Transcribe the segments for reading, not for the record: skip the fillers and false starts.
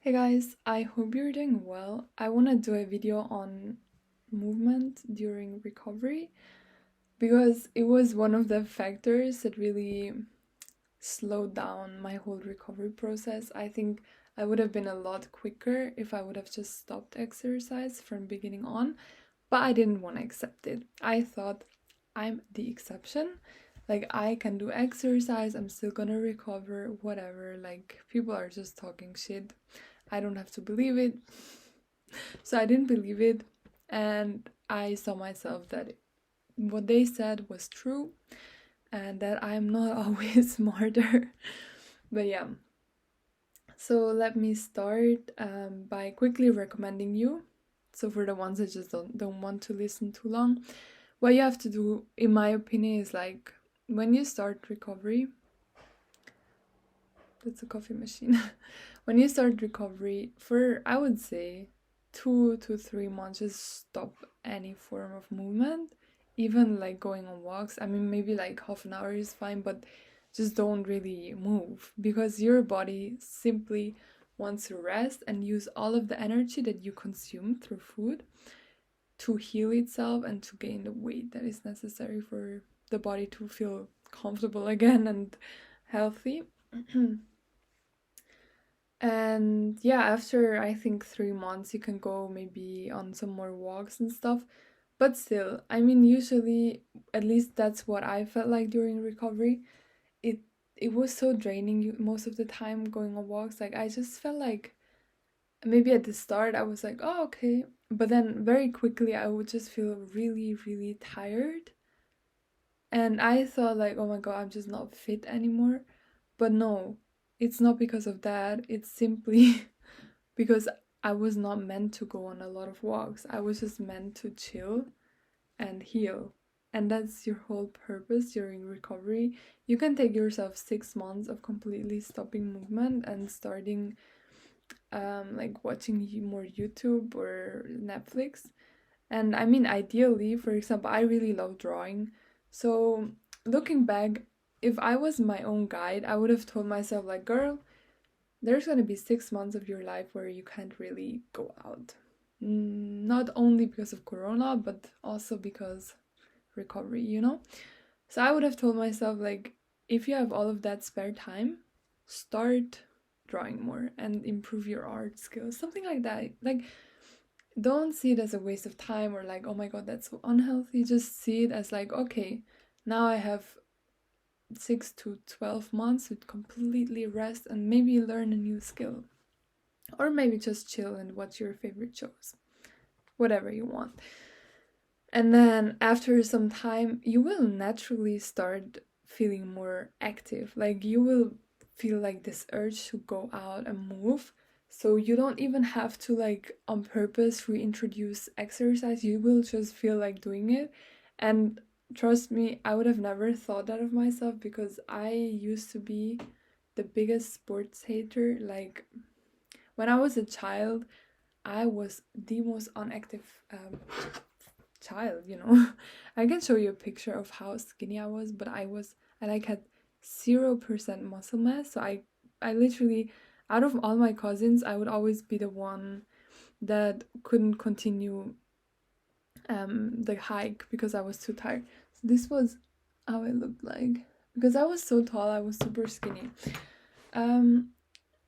Hey guys, I hope you're doing well. I want to do a video on movement during recovery because it was one of the factors that really slowed down my whole recovery process. I think I would have been a lot quicker if I would have just stopped exercise from beginning on, but I didn't want to accept it. I thought I'm the exception. Like, I can do exercise, I'm still gonna recover, whatever. Like, people are just talking shit. I don't have to believe it. So I didn't believe it, and I saw myself that what they said was true and that I'm not always smarter. But yeah, so let me start by quickly recommending you. So for the ones that just don't want to listen too long, what you have to do, in my opinion, is like when you start recovery, that's a coffee machine. When you start recovery, for I would say 2 to 3 months, just stop any form of movement, even like going on walks. I mean, maybe like half an hour is fine, but just don't really move because your body simply wants to rest and use all of the energy that you consume through food to heal itself and to gain the weight that is necessary for the body to feel comfortable again and healthy. And yeah, after I think 3 months, you can go maybe on some more walks and stuff. But still, I mean, usually, at least that's what I felt like during recovery. It it was so draining most of the time going on walks. Like I just felt like maybe at the start I was like, oh okay, but then very quickly I would just feel really really tired, and I thought like, oh my god, I'm just not fit anymore. But no, it's not because of that. It's simply because I was not meant to go on a lot of walks. I was just meant to chill and heal. And that's your whole purpose during recovery. You can take yourself 6 months of completely stopping movement and starting like watching more YouTube or Netflix. And I mean, ideally, for example, I really love drawing. So looking back, if I was my own guide, I would have told myself, like, girl, there's going to be 6 months of your life where you can't really go out. Not only because of Corona, but also because recovery, you know? So I would have told myself, like, if you have all of that spare time, start drawing more and improve your art skills, something like that. Like, don't see it as a waste of time or like, oh my god, that's so unhealthy. Just see it as like, okay, now I have 6 to 12 months to completely rest and maybe learn a new skill. Or maybe just chill and watch your favorite shows. Whatever you want. And then after some time, you will naturally start feeling more active. Like you will feel like this urge to go out and move. So you don't even have to like on purpose reintroduce exercise. You will just feel like doing it. And trust me, I would have never thought that of myself because I used to be the biggest sports hater. Like when I was a child, I was the most unactive child, you know. I can show you a picture of how skinny I was, but I like had 0% muscle mass. So I literally, out of all my cousins, I would always be the one that couldn't continue the hike because I was too tired. So this was how it looked like. Because I was so tall, I was super skinny. Um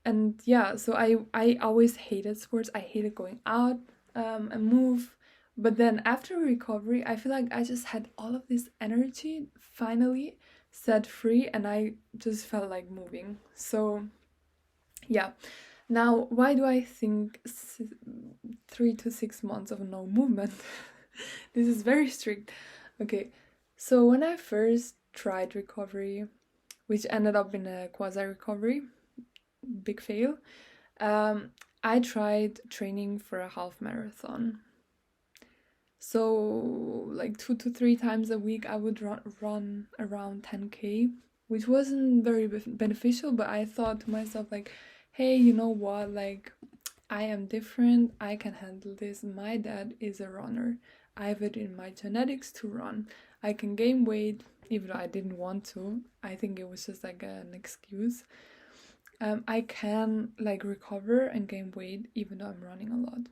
and yeah, so I always hated sports. I hated going out and move. But then after recovery, I feel like I just had all of this energy finally set free, and I just felt like moving. So yeah, now why do I think 3 to 6 months of no movement? This is very strict. Okay, so when I first tried recovery, which ended up in a quasi recovery, big fail. I tried training for a half marathon. So, like 2 to 3 times a week, I would run around 10K, which wasn't very beneficial, but I thought to myself, like, hey, you know what? Like, I am different. I can handle this. My dad is a runner. I have it in my genetics to run. I can gain weight, even though I didn't want to. I think it was just like an excuse. I can like recover and gain weight even though I'm running a lot.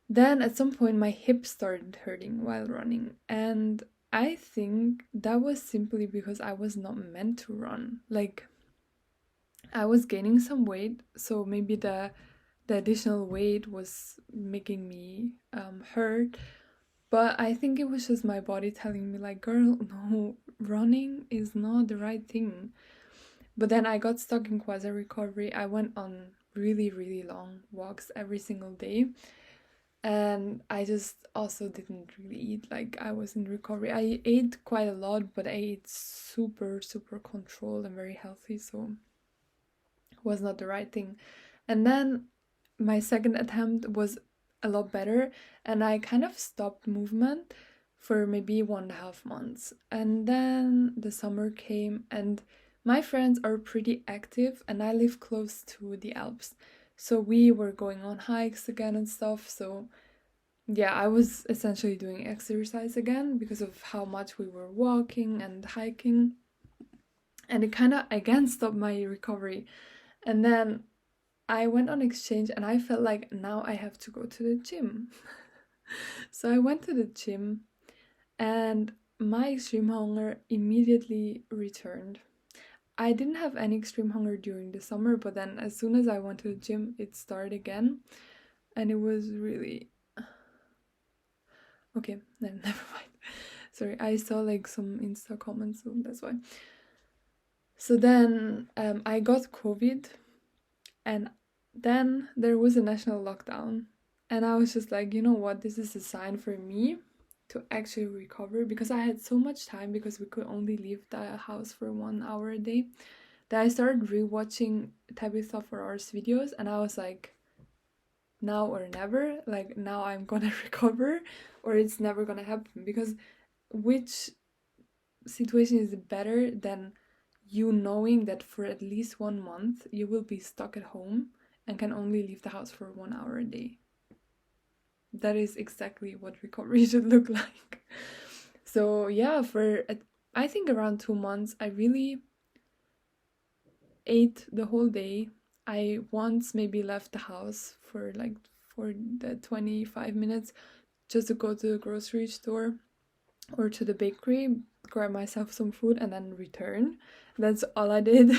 Then at some point my hip started hurting while running, and I think that was simply because I was not meant to run. Like I was gaining some weight, so maybe the additional weight was making me hurt. But I think it was just my body telling me like, girl, no, running is not the right thing. But then I got stuck in quasi recovery. I went on really, really long walks every single day. And I just also didn't really eat. Like I was in recovery. I ate quite a lot, but I ate super, super controlled and very healthy. So it was not the right thing. And then my second attempt was a lot better, and I kind of stopped movement for maybe 1.5 months. And then the summer came, and my friends are pretty active, and I live close to the Alps. So we were going on hikes again and stuff. So yeah, I was essentially doing exercise again because of how much we were walking and hiking. And it kind of again stopped my recovery. And then I went on exchange and I felt like now I have to go to the gym. So I went to the gym and my extreme hunger immediately returned. I didn't have any extreme hunger during the summer, but then as soon as I went to the gym, it started again. And it was really. Okay, then never mind. Sorry, I saw like some Insta comments, so that's why. So then I got COVID, and then there was a national lockdown. And I was just like, you know what, this is a sign for me to actually recover, because I had so much time because we could only leave the house for 1 hour a day, that I started rewatching Tabitha for Hours videos, and I was like, now or never, like now I'm gonna recover or it's never gonna happen. Because which situation is better than you knowing that for at least 1 month you will be stuck at home and can only leave the house for 1 hour a day? That is exactly what recovery should look like. So yeah, for I think around 2 months I really ate the whole day. I once maybe left the house for the 25 minutes just to go to the grocery store or to the bakery, grab myself some food, and then return. That's all I did.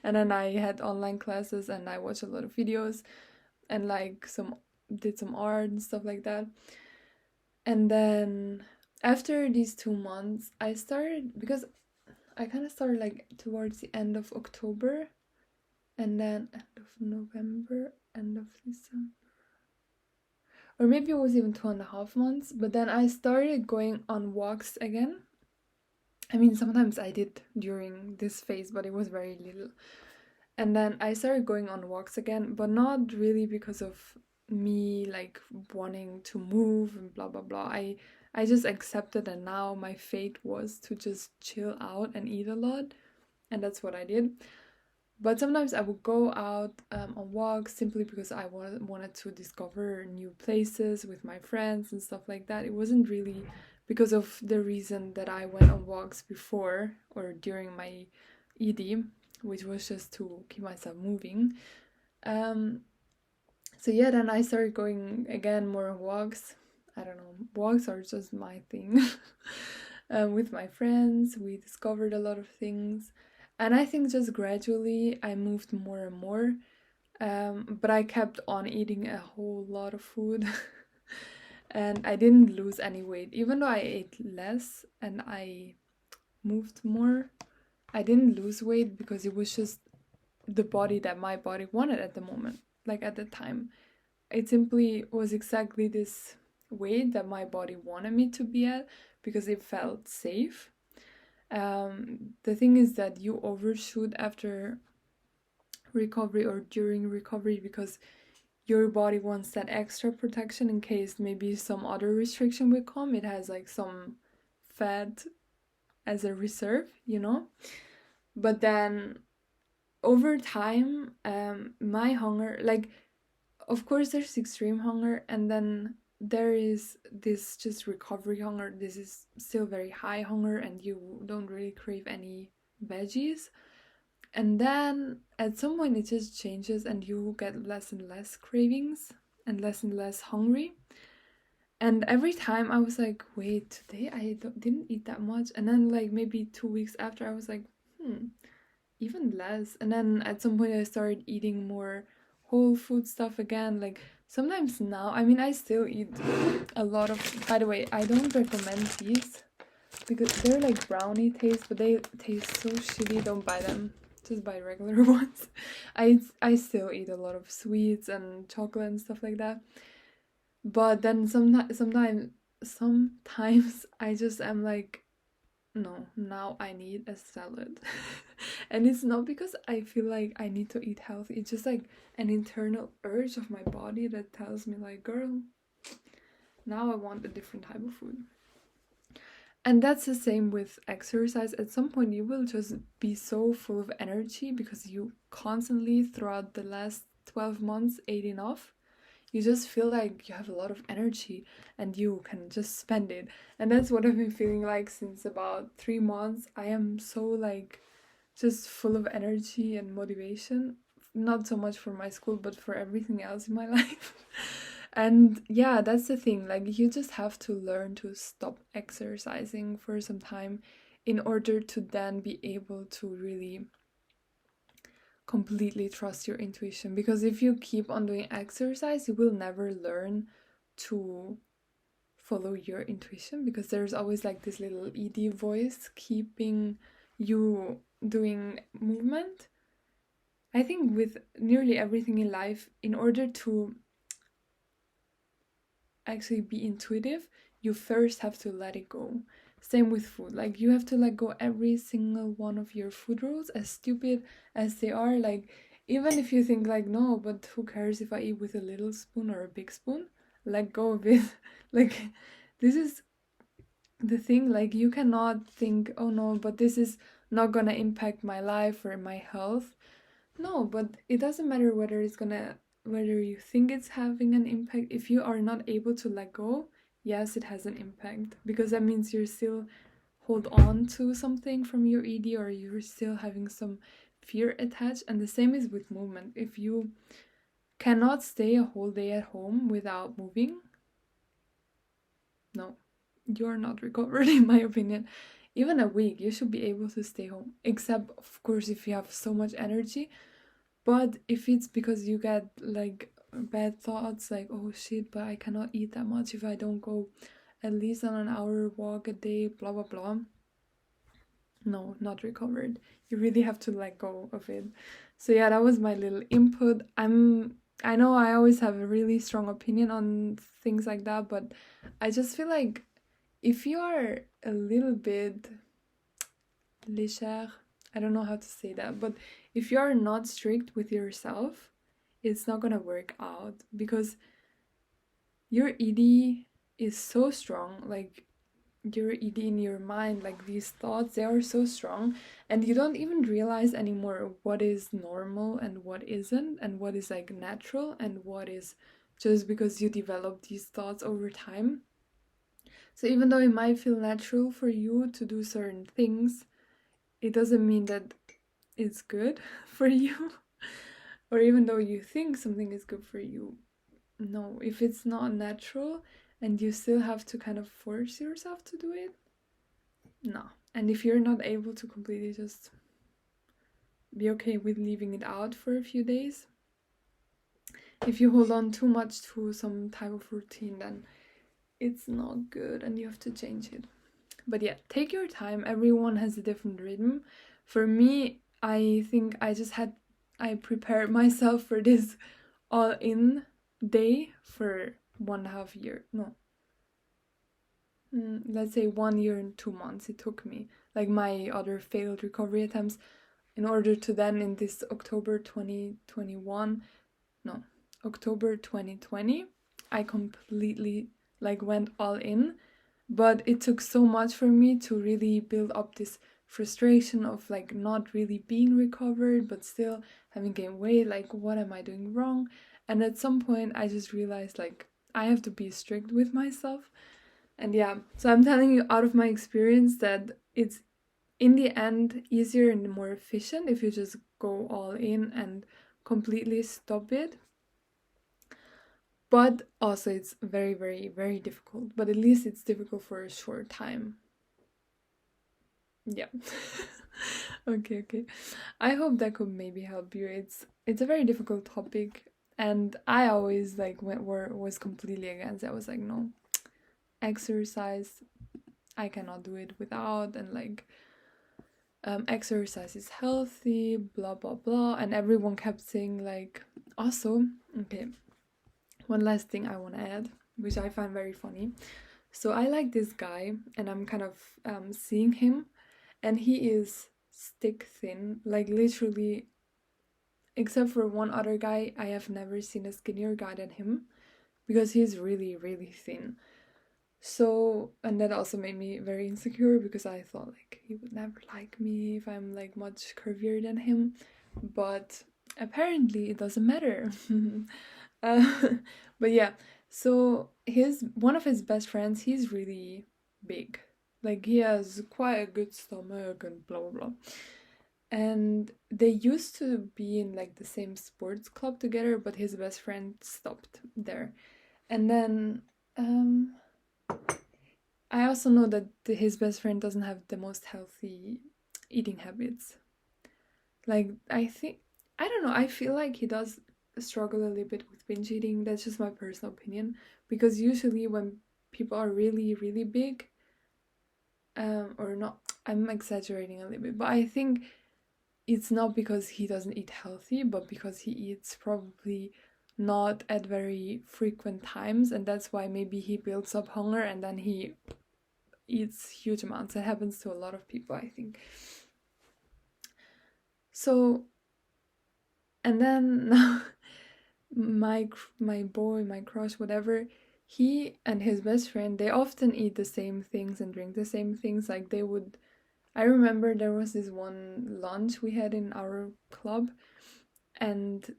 And then I had online classes and I watched a lot of videos and like did some art and stuff like that. And then after these 2 months, I started, because I kind of started like towards the end of October, and then end of November, end of December. Or maybe it was even 2.5 months, but then I started going on walks again. I mean, sometimes I did during this phase, but it was very little. And then I started going on walks again, but not really because of me like wanting to move and blah blah blah. I just accepted, and now my fate was to just chill out and eat a lot, and that's what I did. But sometimes I would go out on walks simply because I wanted to discover new places with my friends and stuff like that. It wasn't really because of the reason that I went on walks before or during my ED, which was just to keep myself moving. So yeah, then I started going again more on walks. I don't know, walks are just my thing. With my friends, we discovered a lot of things. And I think just gradually I moved more and more. But I kept on eating a whole lot of food. And I didn't lose any weight. Even though I ate less and I moved more, I didn't lose weight because it was just the body that my body wanted at the moment, like at the time. It simply was exactly this weight that my body wanted me to be at because it felt safe. The thing is that you overshoot after recovery or during recovery because your body wants that extra protection in case maybe some other restriction will come. It has like some fat as a reserve, you know? But then over time, my hunger, like, of course, there's extreme hunger, and then there is this just recovery hunger. This is still very high hunger, and you don't really crave any veggies. And then at some point it just changes and you get less and less cravings and less hungry. And every time I was like, wait, today didn't eat that much. And then, like, maybe 2 weeks after, I was like, even less. And then at some point, I started eating more whole food stuff again. Like, sometimes now, I mean, I still eat a lot of. By the way, I don't recommend these because they're like brownie taste, but they taste so shitty. Don't buy them. Just buy regular ones. I still eat a lot of sweets and chocolate and stuff like that. But then sometimes I just am like, no, now I need a salad. And it's not because I feel like I need to eat healthy. It's just like an internal urge of my body that tells me like, girl, now I want a different type of food. And that's the same with exercise. At some point you will just be so full of energy because you constantly throughout the last 12 months ate enough. You just feel like you have a lot of energy and you can just spend it. And that's what I've been feeling like since about 3 months. I am so like just full of energy and motivation. Not so much for my school, but for everything else in my life. And yeah, that's the thing. Like, you just have to learn to stop exercising for some time in order to then be able to really completely trust your intuition. Because if you keep on doing exercise, you will never learn to follow your intuition, because there's always like this little ED voice keeping you doing movement. I think with nearly everything in life, in order to actually be intuitive, you first have to let it go. Same with food. Like, you have to let go every single one of your food rules, as stupid as they are. Like, even if you think like, no, but who cares if I eat with a little spoon or a big spoon? Let go of it. Like, this is the thing. Like, you cannot think, oh no, but this is not gonna impact my life or my health. No, but it doesn't matter whether you think it's having an impact. If you are not able to let go, yes, it has an impact, because that means you're still hold on to something from your ED, or you're still having some fear attached. And the same is with movement. If you cannot stay a whole day at home without moving, no, you're not recovered, in my opinion. Even a week, you should be able to stay home, except, of course, if you have so much energy. But if it's because you get like bad thoughts, like, oh shit, but I cannot eat that much if I don't go at least on an hour walk a day, blah blah blah. No, not recovered. You really have to let go of it. So yeah, that was my little input. I know I always have a really strong opinion on things like that, but I just feel like if you are a little bit léger, I don't know how to say that, but if you are not strict with yourself, it's not gonna work out, because your ED is so strong. Like, your ED in your mind, like these thoughts, they are so strong, and you don't even realize anymore what is normal and what isn't, and what is like natural and what is just because you develop these thoughts over time. So even though it might feel natural for you to do certain things, it doesn't mean that it's good for you. Or even though you think something is good for you, no, if it's not natural and you still have to kind of force yourself to do it, no. And if you're not able to completely just be okay with leaving it out for a few days, if you hold on too much to some type of routine, then it's not good and you have to change it. But yeah, take your time. Everyone has a different rhythm. For me, I think I prepared myself for this all in day for 1.5 year. No. Let's say 1 year and 2 months it took me. Like, my other failed recovery attempts, in order to then in this October 2021, no, October 2020, I completely like went all in. But it took so much for me to really build up this frustration of like not really being recovered, but still having gained weight. Like, what am I doing wrong? And at some point, I just realized like I have to be strict with myself. And yeah, so I'm telling you out of my experience that it's in the end easier and more efficient if you just go all in and completely stop it. But also it's very, very, very difficult. But at least it's difficult for a short time. Yeah. Okay, okay. I hope that could maybe help you. It's a very difficult topic, and I always like was completely against it. I was like, no, exercise, I cannot do it without, and like exercise is healthy, blah blah blah, and everyone kept saying like, also, okay, one last thing I want to add, which I find very funny. So I like this guy, and I'm kind of seeing him, and he is stick thin, like literally, except for one other guy, I have never seen a skinnier guy than him because he's really, really thin. So, and that also made me very insecure because I thought like he would never like me if I'm like much curvier than him. But apparently it doesn't matter. uh, but yeah, so his one of his best friends, he's really big. Like he has quite a good stomach and blah blah blah. And they used to be in like the same sports club together, but his best friend stopped there. And then I also know that his best friend doesn't have the most healthy eating habits. Like, I don't know, I feel like he does struggle a little bit with binge eating. That's just my personal opinion. Because usually when people are really, really big, or not, I'm exaggerating a little bit, but I think it's not because he doesn't eat healthy, but because he eats probably not at very frequent times, and that's why maybe he builds up hunger and then he eats huge amounts. It happens to a lot of people, I think. So, and then my boy, my crush, whatever, he and his best friend, they often eat the same things and drink the same things. Like they would, I remember there was this one lunch we had in our club, and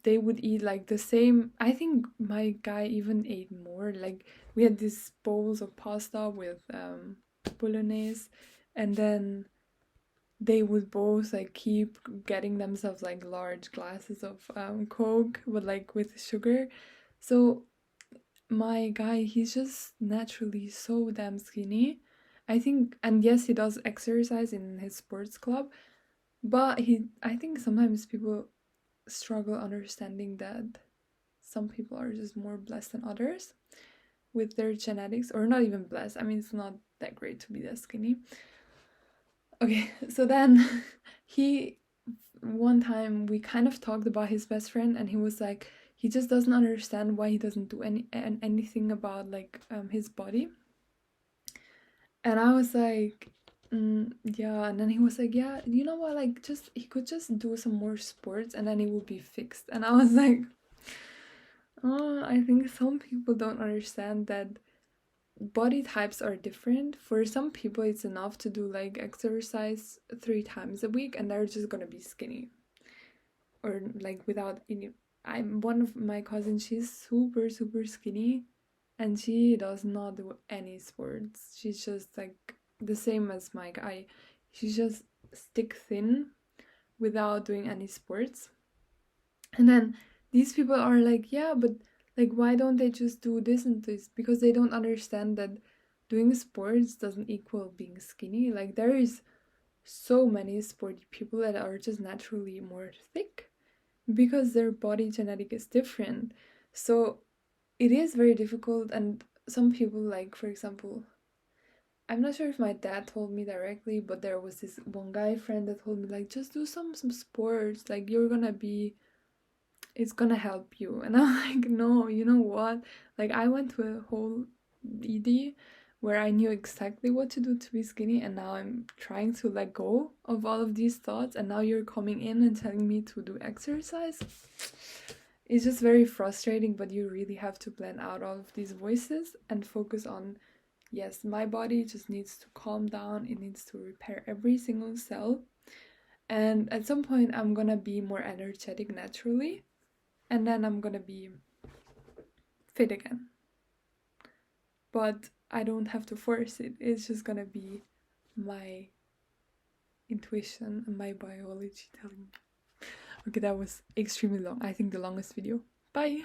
they would eat like the same. I think my guy even ate more. Like we had these bowls of pasta with bolognese, and then they would both like keep getting themselves like large glasses of coke, but like with sugar. So my guy, he's just naturally so damn skinny, I think. And yes, he does exercise in his sports club, but I think sometimes people struggle understanding that some people are just more blessed than others with their genetics, or not even blessed. I mean, it's not that great to be that skinny. Okay, so then he one time we kind of talked about his best friend, and he was like he just doesn't understand why he doesn't do anything about like his body. And I was like, yeah. And then he was like, yeah, you know what, like just he could just do some more sports and then he would be fixed. And I was like, oh, I think some people don't understand that body types are different. For some people it's enough to do like exercise 3 times a week and they're just gonna be skinny, or like without any. I'm one of my cousins, she's super super skinny and she does not do any sports. She's just like the same as my guy. She's just stick thin without doing any sports. And then these people are like, yeah, but like why don't they just do this and this? Because they don't understand that doing sports doesn't equal being skinny. Like there is so many sporty people that are just naturally more thick because their body genetic is different. So it is very difficult. And some people, like for example, I'm not sure if my dad told me directly, but there was this one guy friend that told me like just do some sports, like you're gonna be, it's gonna help you. And I'm like, no, you know what, like I went to a whole ED where I knew exactly what to do to be skinny, and now I'm trying to let go of all of these thoughts, and now you're coming in and telling me to do exercise. It's just very frustrating, but you really have to blend out all of these voices and focus on, yes, my body just needs to calm down, it needs to repair every single cell. And at some point, I'm gonna be more energetic naturally, and then I'm gonna be fit again. But I don't have to force it, it's just gonna be my intuition and my biology telling me. Okay, that was extremely long. I think the longest video. Bye!